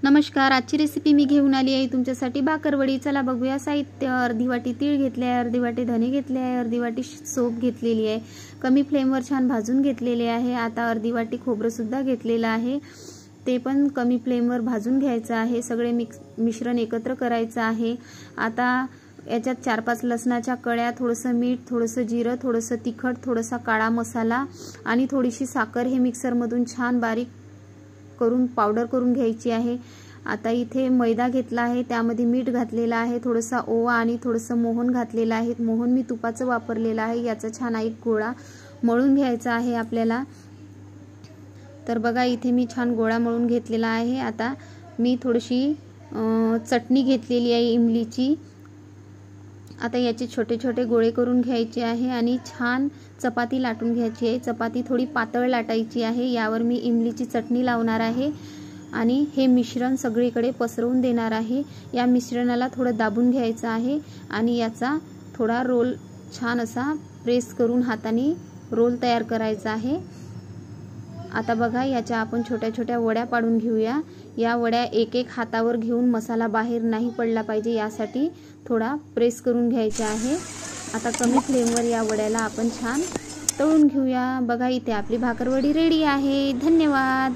नमस्कार, आजची रेसिपी मी घेऊन आली आहे तुमच्यासाठी भाकरवडी। चला बघूया साहित्य। अर्धी वाटी तीळ घेतले आहे, अर्धी वाटी धने घेतले आहे, अर्धी वाटी सोप घेतलेली आहे, कमी फ्लेमवर छान भाजून घेतलेले आहे। आता अर्धी वाटी खोबरं सुद्धा घेतलेलं आहे, ते पण कमी फ्लेमवर भाजून घ्यायचं आहे। सगळे मिश्रण एकत्र करायचं आहे। आता याच्यात 4-5 लसणाच्या कळ्या, थोडंसं मीठ, थोडंसं जिरं, थोडंसं तिखट, थोडासा काळा मसाला आणि थोडीशी साखर हे मिक्सरमधून छान बारीक करून पावडर करून घ्यायची आहे। आता इथे मैदा घेतला आहे, त्यामध्ये मीठ घातलेला आहे, थोडासा ओवा आणि थोडंसं मोहन घातलेलं आहे। मोहन मी तुपाचं वापरलेलं आहे। याचा छान एक गोळा मळून घ्यायचा आहे आपल्याला। तर बघा इथे मी छान गोळा मळून घेतलेला आहे। आता मी थोडीशी चटणी घेतलेली आहे इमलीची। आता याचे छोटे छोटे गोळे करून घ्यायचे आहे आणि छान चपाती लाटून घ्यायची आहे। चपाती थोडी पातळ लाटायची आहे। यावर मी इमलीची चटणी लावणार आहे आणि हे मिश्रण सगळीकडे पसरवून देणार आहे। या मिश्रणाला थोडं दाबून घ्यायचं आहे आणि याचा थोडा रोल छान असा प्रेस करून हाताने रोल तयार करायचा आहे। आता बघा याच्या आपण छोट्या छोट्या वड्या पाडून घेऊया। या वड्या एक एक हातावर घेऊन मसाला बाहेर नाही पडला पाहिजे यासाठी थोडा प्रेस करून घ्यायचा आहे। आता कमी फ्लेमवर या वड्याला आपण छान तळून घेऊया। बघा इथे आपली भाकरवडी रेडी आहे। धन्यवाद।